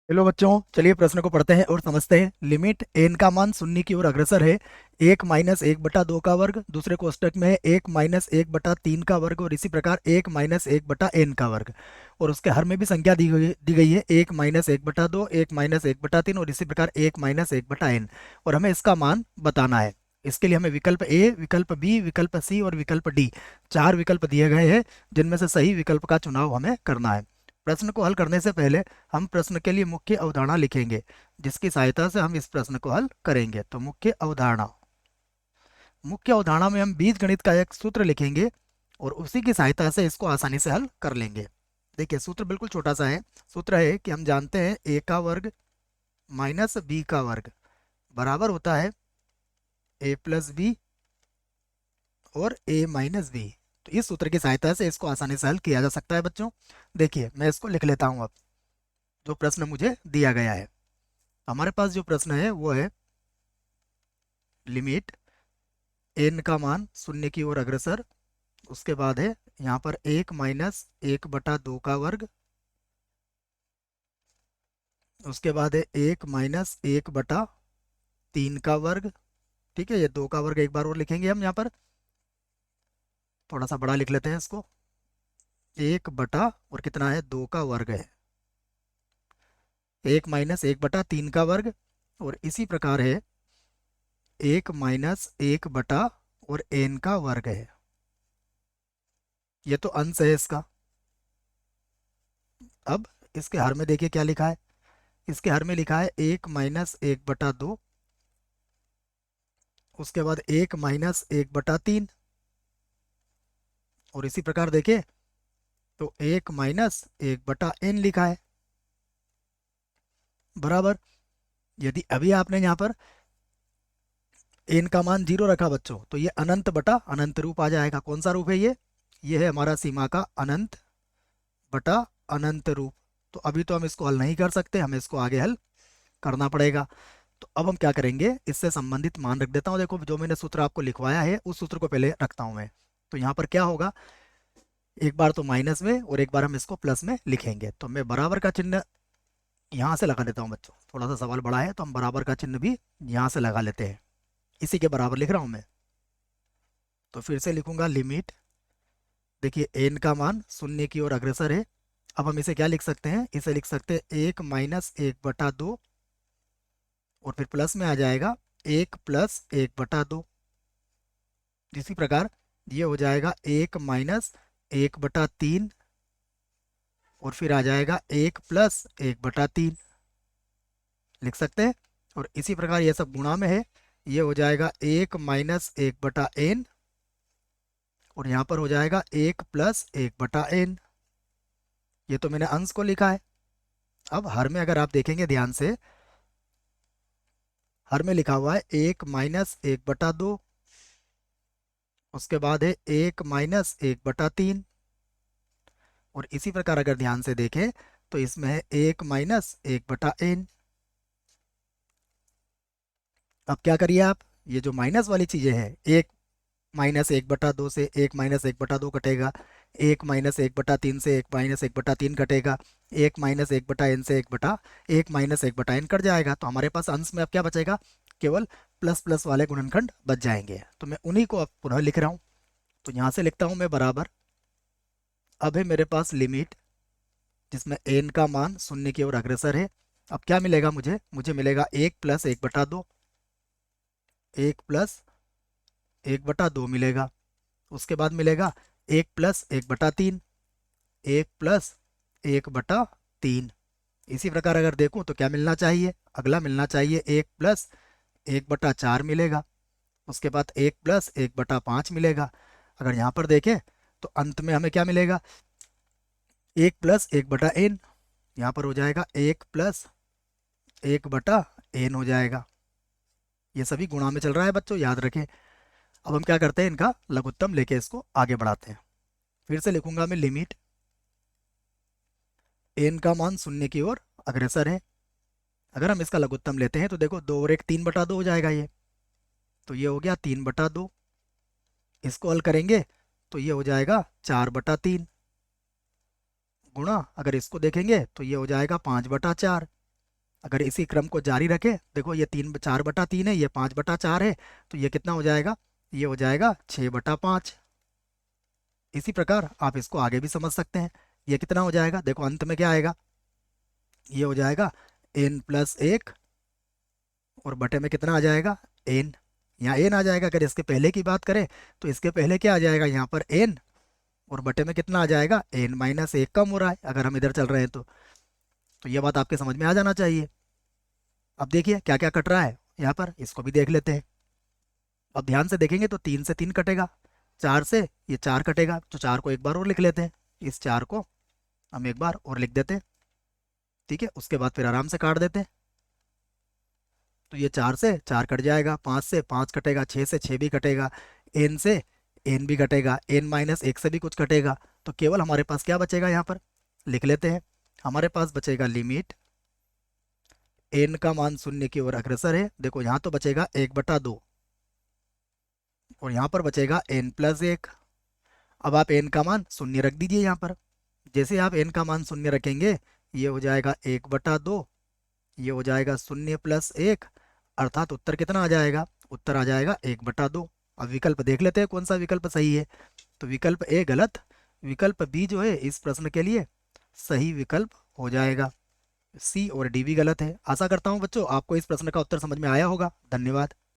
Hello बच्चों, चलिए प्रश्न को पढ़ते हैं और समझते हैं। लिमिट एन का मान शून्य की ओर अग्रसर है। 1 - 1/2 का वर्ग, दूसरे कोष्टक में है 1 - 1/3 का वर्ग, और इसी प्रकार 1 - 1/n का वर्ग। और उसके हर में भी संख्या दी गई है 1 - 1/2, 1 - 1/3, और इसी प्रकार 1 - 1/n। और हमें इसका मान बताना है। इसके लिए हमें विकल्प ए, विकल्प बी, विकल्प सी और विकल्प डी, चार विकल्प दिए गए हैं, जिनमें से सही विकल्प का चुनाव हमें करना है। प्रश्न को हल करने से पहले हम प्रश्न के लिए मुख्य अवधारणा लिखेंगे, जिसकी सहायता से हम इस प्रश्न को हल करेंगे। तो मुख्य अवधारणा में हम बीजगणित का एक सूत्र लिखेंगे और उसी की सहायता से इसको आसानी से हल कर लेंगे। देखिए, सूत्र बिल्कुल छोटा सा है। सूत्र है कि हम जानते हैं ए का वर्ग माइनस बी का वर्ग बराबर होता है ए प्लस बी और ए माइनस बी। तो इस सूत्र की सहायता से इसको आसानी से हल किया जा सकता है बच्चों। देखिए, मैं इसको लिख लेता हूँ अब, जो प्रश्न मुझे दिया गया है। हमारे पास जो प्रश्न है वो है लिमिट एन का मान शून्य की ओर अग्रसर। उसके बाद है यहाँ पर 1 - 1/2 का वर्ग। उसके बाद है 1 - 1/3 का वर्ग। ठीक है, ये 2 का वर्ग एक बार और लिखेंगे हम यहाँ पर, थोड़ा सा बड़ा लिख लेते हैं इसको। 1 और कितना है, 2 का वर्ग है। 1 - 1/3 का वर्ग, और इसी प्रकार है 1 - 1 और n का वर्ग है। ये तो अंश है इसका। अब इसके हर में देखिए क्या लिखा है। इसके हर में लिखा है 1 - 1/2। उसके बाद 1 - 1/3, और इसी प्रकार देखें तो 1 - 1/n लिखा है बराबर। यदि अभी आपने यहाँ पर n का मान 0 रखा बच्चों, तो ये अनंत बटा अनंत रूप आ जाएगा। कौन सा रूप है ये है हमारा सीमा का अनंत बटा अनंत रूप। तो अभी तो हम इसको हल नहीं कर सकते, हमें इसको आगे हल करना पड़ेगा। तो अब हम क्या करेंगे, इससे संबंधित मान रख देता हूँ। देखो, जो मैंने सूत्र आपको लिखवाया है उस सूत्र को पहले रखता हूँ मैं। तो यहाँ पर क्या होगा, एक बार तो माइनस में और एक बार हम इसको प्लस में लिखेंगे। तो मैं बराबर का चिन्ह यहाँ से लगा देता हूँ बच्चों। थोड़ा सा सवाल बड़ा है तो हम बराबर का चिन्ह भी यहाँ से लगा लेते हैं। इसी के बराबर लिख रहा हूँ मैं। तो फिर से लिखूंगा लिमिट। देखिए, एन का मान शून्य की ओर अग्रसर है। अब हम इसे क्या लिख सकते हैं, इसे लिख सकते हैं 1 - 1/2, और फिर प्लस में आ जाएगा 1 + 1/2। इसी प्रकार ये हो जाएगा 1 - 1/3, और फिर आ जाएगा 1 + 1/3 लिख सकते हैं। और इसी प्रकार ये सब गुणा में है, ये हो जाएगा 1 - 1/n, और यहाँ पर हो जाएगा 1 + 1/n। ये तो मैंने अंश को लिखा है। अब हर में अगर आप देखेंगे ध्यान से, हर में लिखा हुआ है 1 - 1/2। उसके बाद है 1 - 1/3, और इसी प्रकार अगर ध्यान से देखें तो इसमें है 1 - 1/n। अब क्या करिए आप, ये जो माइनस वाली चीजें हैं, 1 - 1/2 से 1 - 1/2 कटेगा, 1 - 1/3 से 1 - 1/3 कटेगा, 1 - 1/n से 1 - 1/n कट जाएगा। तो हमारे पास अंश में अब क्या बचेगा, केवल प्लस प्लस वाले गुणनखंड बच जाएंगे। तो मैं उन्हीं को अब पुनः लिख रहा हूँ। तो यहाँ से लिखता हूँ मैं बराबर। अब है मेरे पास लिमिट, जिसमें एन का मान शून्य की ओर अग्रसर है। अब क्या मिलेगा मुझे मिलेगा 1 + 1/2। 1 + 1/2 मिलेगा। उसके बाद मिलेगा 1 + 1/3। 1 + 1/3। इसी प्रकार अगर देखूं तो क्या मिलना चाहिए, अगला मिलना चाहिए 1 + 1/4 मिलेगा। उसके बाद 1 + 1/5 मिलेगा। अगर यहाँ पर देखें तो अंत में हमें क्या मिलेगा, 1 + 1/n। यहाँ पर हो जाएगा 1 + 1/n हो जाएगा। ये सभी गुणा में चल रहा है बच्चों, याद रखें। अब हम क्या करते हैं, इनका लघुत्तम लेके इसको आगे बढ़ाते हैं। फिर से लिखूंगा मैं लिमिट एन का मान शून्य की ओर अग्रसर है। अगर हम इसका लघुत्तम लेते हैं तो देखो, 2 और 1 3/2 हो जाएगा ये। तो ये हो गया 3/2। इसको हल करेंगे तो ये हो जाएगा 4/3, गुणा अगर इसको देखेंगे तो ये हो जाएगा 5/4। अगर इसी क्रम को जारी रखे, देखो ये 4/3 है, ये 5/4 है, तो ये कितना हो जाएगा, ये हो जाएगा 6/5। इसी प्रकार आप इसको आगे भी समझ सकते हैं। ये कितना हो जाएगा, देखो अंत में क्या आएगा, ये हो जाएगा n+1 और बटे में कितना आ जाएगा n। यहाँ n आ जाएगा। अगर इसके पहले की बात करें तो इसके पहले क्या आ जाएगा, यहाँ पर n और बटे में कितना आ जाएगा, n-1 कम हो रहा है अगर हम इधर चल रहे हैं तो ये बात आपके समझ में आ जाना चाहिए। अब देखिए क्या क्या कट रहा है यहाँ पर, इसको भी देख लेते हैं। अब ध्यान से देखेंगे तो 3 से 3 कटेगा, 4 से ये 4 कटेगा, तो 4 को एक बार और लिख लेते हैं। इस 4 को हम एक बार और लिख देते हैं, ठीक है। उसके बाद फिर आराम से काट देते हैं। तो ये 4 से 4 कट जाएगा, 5 से 5 कटेगा, 6 से 6 भी कटेगा, n से n भी कटेगा, n-1 से भी कुछ कटेगा। तो केवल हमारे पास क्या बचेगा, यहाँ पर लिख लेते हैं। हमारे पास बचेगा लिमिट n का मान 0 की ओर अग्रसर है। देखो यहाँ तो बचेगा 1/2 और यहाँ पर बचेगा n+1। अब आप n का मान 0 रख दीजिए यहाँ पर। जैसे आप n का मान 0 रखेंगे, ये हो जाएगा 1/2, ये हो जाएगा 0+1, अर्थात उत्तर कितना आ जाएगा, उत्तर आ जाएगा 1/2। अब विकल्प देख लेते हैं कौन सा विकल्प सही है। तो विकल्प ए गलत, विकल्प बी जो है इस प्रश्न के लिए सही विकल्प हो जाएगा। सी और डी भी गलत है। आशा करता हूँ बच्चों आपको इस प्रश्न का उत्तर समझ में आया होगा। धन्यवाद।